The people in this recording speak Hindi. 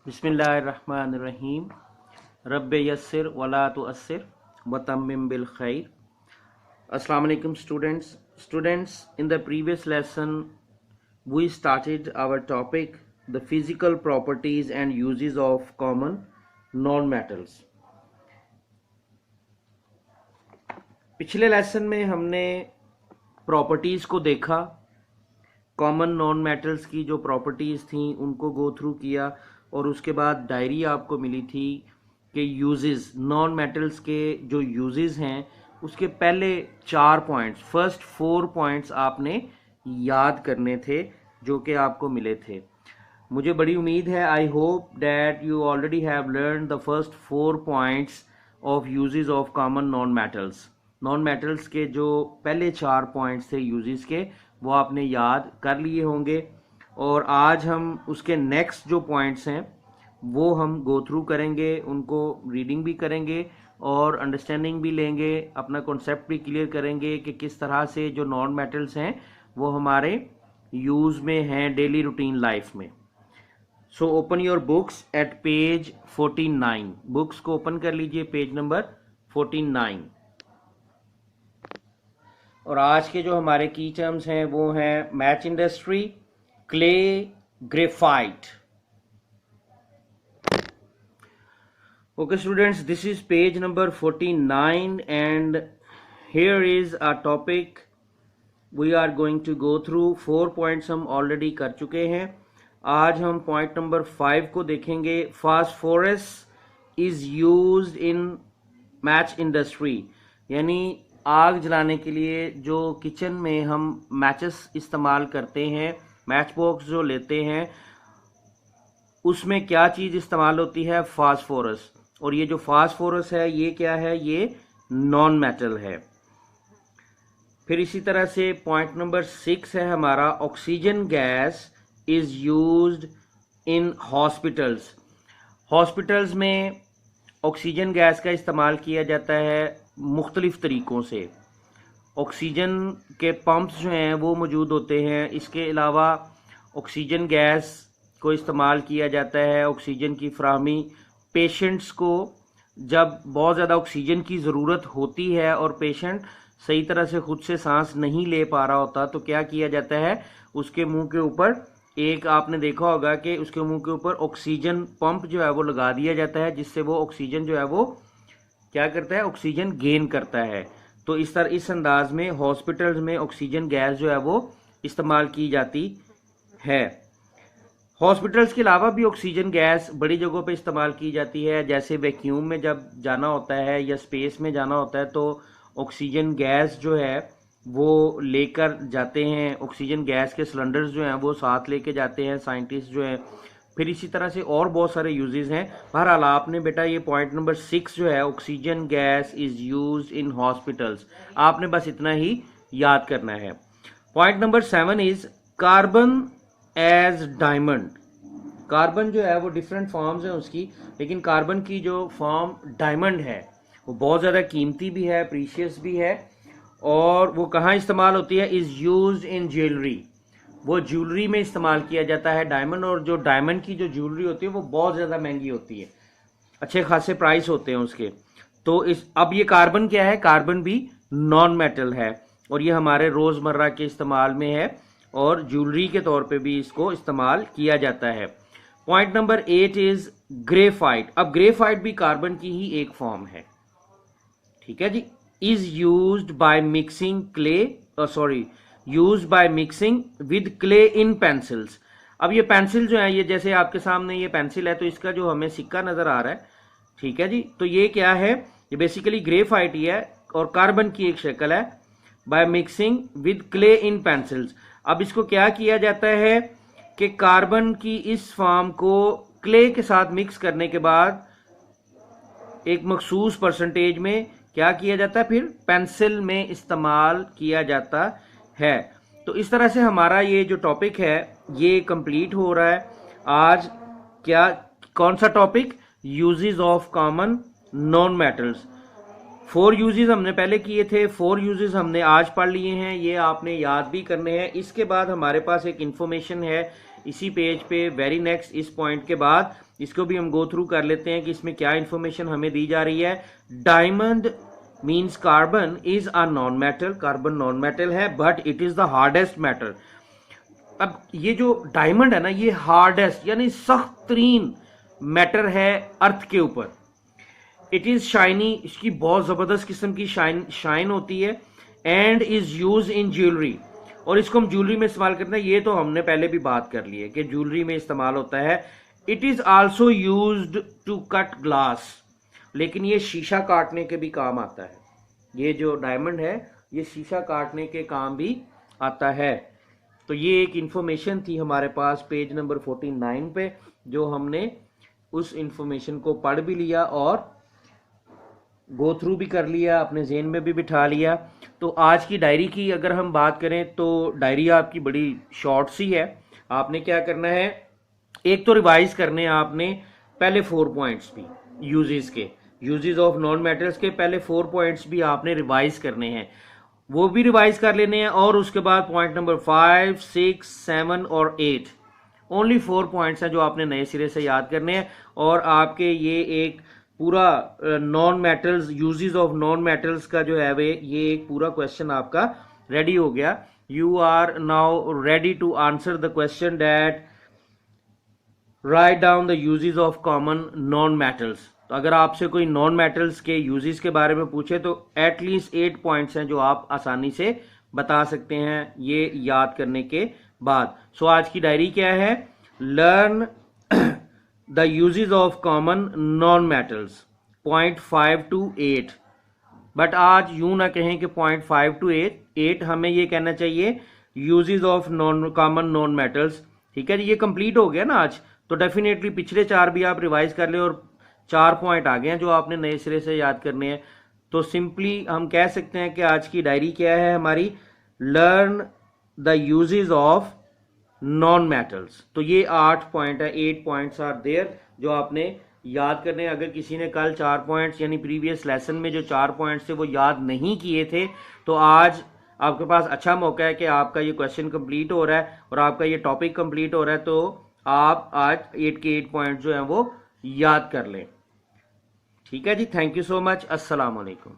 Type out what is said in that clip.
बिस्मिल्लाहिर्रहमानिर्रहीम। रब्बे यस्सिर वला तुअस्सिर वतम्मिम बिल खैर। अस्सलाम वालेकुम students, in the previous lesson we started our topic the physical properties and uses of common non-metals। पिछले लेसन में हमने प्रॉपर्टीज को देखा, कॉमन नॉन मेटल्स की जो प्रॉपर्टीज़ थी उनको गो थ्रू किया और उसके बाद डायरी आपको मिली थी कि यूजेस नॉन मेटल्स के जो यूजेस हैं उसके पहले 4 पॉइंट्स, फर्स्ट 4 पॉइंट्स आपने याद करने थे जो कि आपको मिले थे। मुझे बड़ी उम्मीद है, I hope that you already have learn the first 4 points of uses of common non metals. Non metals के जो पहले 4 पॉइंट्स थे यूजेस के वो आपने याद कर लिए होंगे और आज हम उसके नेक्स्ट जो पॉइंट्स हैं वो हम गो थ्रू करेंगे, उनको रीडिंग भी करेंगे और अंडरस्टैंडिंग भी लेंगे, अपना कॉन्सेप्ट भी क्लियर करेंगे कि किस तरह से जो नॉन मेटल्स हैं वो हमारे यूज़ में हैं डेली रूटीन लाइफ में। So open your books at page 49। Books को ओपन कर लीजिए पेज नंबर 49। और आज के जो हमारे की टर्म्स हैं वो हैं match industry, clay, graphite. Okay students, this is page number 49 and here is a topic we are going to go through। 4 points हम already कर चुके हैं। आज हम पॉइंट नंबर 5 को देखेंगे। Phosphorus is used in match industry, यानी आग जलाने के लिए जो किचन में हम मैचेस इस्तेमाल करते हैं, मैच बॉक्स जो लेते हैं उसमें क्या चीज़ इस्तेमाल होती है? फास्फोरस। और ये जो फास्फोरस है ये क्या है? ये नॉन मेटल है। फिर इसी तरह से पॉइंट नंबर 6 है हमारा, oxygen gas is used in hospitals. Hospitals में ऑक्सीजन गैस का इस्तेमाल किया जाता है मुख्तलिफ तरीक़ों से। ऑक्सीजन के पंप्स जो हैं वो मौजूद होते हैं। इसके अलावा ऑक्सीजन गैस को इस्तेमाल किया जाता है ऑक्सीजन की फ्राहमी पेशेंट्स को जब बहुत ज़्यादा ऑक्सीजन की ज़रूरत होती है और पेशेंट सही तरह से खुद से सांस नहीं ले पा रहा होता तो क्या किया जाता है, उसके मुंह के ऊपर एक आपने देखा होगा कि उसके मुंह के ऊपर ऑक्सीजन पंप जो है वो लगा दिया जाता है जिससे वो ऑक्सीजन जो है वो क्या करता है, ऑक्सीजन गेन करता है। तो इस अंदाज में हॉस्पिटल्स में ऑक्सीजन गैस जो है वो इस्तेमाल की जाती है। हॉस्पिटल्स के अलावा भी ऑक्सीजन गैस बड़ी जगहों पे इस्तेमाल की जाती है, जैसे वैक्यूम में जब जाना होता है या स्पेस में जाना होता है तो ऑक्सीजन गैस जो है वो लेकर जाते हैं। ऑक्सीजन गैस के सिलेंडर्स जो हैं वो साथ लेके जाते हैं साइंटिस्ट जो हैं। फिर इसी तरह से और बहुत सारे यूजेस हैं। बहरहाल आपने बेटा ये पॉइंट नंबर 6 जो है, oxygen gas is used in hospitals, आपने बस इतना ही याद करना है। Point number 7 is carbon as diamond. Carbon जो है वो डिफरेंट फॉर्म्स हैं उसकी, लेकिन कार्बन की जो फॉर्म डायमंड है वो बहुत ज़्यादा कीमती भी है, प्रीशियस भी है। और वो कहाँ इस्तेमाल होती है? Is used in jewellery. वो ज्वेलरी में इस्तेमाल किया जाता है डायमंड। और जो डायमंड की जो ज्वेलरी होती है वो बहुत ज़्यादा महंगी होती है, अच्छे खासे प्राइस होते हैं उसके। तो अब ये कार्बन क्या है? कार्बन भी नॉन मेटल है और ये हमारे रोज़मर्रा के इस्तेमाल में है और ज्वेलरी के तौर पे भी इसको इस्तेमाल किया जाता है। Point number 8 is graphite. अब ग्रेफाइट भी कार्बन की ही एक फॉर्म है, ठीक है जी। Is used by mixing clay, used by mixing with clay in pencils. अब ये पेंसिल जो है, ये जैसे आपके सामने ये पेंसिल है तो इसका जो हमें सिक्का नजर आ रहा है, ठीक है जी, तो ये क्या है? ये बेसिकली ग्रेफाइट ही है और कार्बन की एक शक्ल है। Bye mixing with clay in pencils. अब इसको क्या किया जाता है कि कार्बन की इस फॉर्म को क्ले के साथ मिक्स करने के बाद एक मखसूस परसेंटेज में क्या किया जाता है, फिर पेंसिल में इस्तेमाल किया जाता है। तो इस तरह से हमारा ये जो टॉपिक है ये कंप्लीट हो रहा है आज। क्या, कौन सा topic? Uses of common non metals. 4 uses हमने पहले किए थे, 4 यूजेस हमने आज पढ़ लिए हैं, ये आपने याद भी करने हैं। इसके बाद हमारे पास एक इंफॉर्मेशन है इसी पेज पे वेरी नेक्स्ट इस पॉइंट के बाद इसको भी हम गो थ्रू कर लेते हैं कि इसमें क्या इंफॉर्मेशन हमें दी जा रही है। Diamond means carbon is a non metal, carbon non metal है but it is the hardest metal. अब ये जो डायमंड है ना, ये हार्डेस्ट यानी सख्त तरीन मैटर है अर्थ के ऊपर। इट इज शाइनी, इसकी बहुत जबरदस्त किस्म की शाइन होती है and is use in jewellery, और इसको हम ज्वेलरी में इस्तेमाल करते हैं। ये तो हमने पहले भी बात कर ली है कि ज्वेलरी में इस्तेमाल होता है। It is also used to cut glass, लेकिन ये शीशा काटने के भी काम आता है। ये जो डायमंड है ये शीशा काटने के काम भी आता है। तो ये एक इंफॉर्मेशन थी हमारे पास पेज नंबर 49 पे, जो हमने उस इंफॉर्मेशन को पढ़ भी लिया और गो थ्रू भी कर लिया, अपने जेहन में भी बिठा लिया। तो आज की डायरी की अगर हम बात करें तो डायरी आपकी बड़ी शॉर्ट सी है। आपने क्या करना है, एक तो रिवाइज करने हैं आपने पहले 4 पॉइंट्स भी, यूजेस के, यूजेस ऑफ नॉन मेटल्स के पहले 4 पॉइंट्स भी आपने रिवाइज करने हैं, वो भी रिवाइज कर लेने हैं। और उसके बाद पॉइंट नंबर 5, 6, 7 और 8, ओनली 4 पॉइंट्स हैं जो आपने नए सिरे से याद करने हैं। और आपके ये एक पूरा non metals, uses of non metals का जो है वे, ये एक पूरा क्वेश्चन आपका रेडी हो गया। You are now ready to answer the question that write down the uses of common non metals. तो अगर आपसे कोई नॉन मेटल्स के यूजेस के बारे में पूछे तो एटलीस्ट 8 पॉइंट्स हैं जो आप आसानी से बता सकते हैं ये याद करने के बाद। सो आज की डायरी क्या है, learn the uses of common non metals, point 5 to 8। But आज यूं ना कहें कि पॉइंट 5 to 8, हमें ये कहना चाहिए uses of non common non metals. ठीक है जी, ये कंप्लीट हो गया ना आज। तो डेफिनेटली पिछले 4 भी आप रिवाइज कर ले और 4 पॉइंट आ गए हैं जो आपने नए सिरे से याद करने हैं। तो सिंपली हम कह सकते हैं कि आज की डायरी क्या है हमारी, learn the uses of non metals. तो ये 8 पॉइंट है, 8 पॉइंट्स आर देयर जो आपने याद करने। अगर किसी ने कल 4 पॉइंट्स यानी प्रीवियस लेसन में जो 4 पॉइंट्स थे वो याद नहीं किए थे, तो आज आपके पास अच्छा मौका है कि आपका ये क्वेश्चन कंप्लीट हो रहा है और आपका ये टॉपिक कंप्लीट हो रहा है। तो आप आज 8 के 8 पॉइंट जो हैं वो याद कर लें। ठीक है जी, थैंक यू सो मच, अस्सलाम वालेकुम।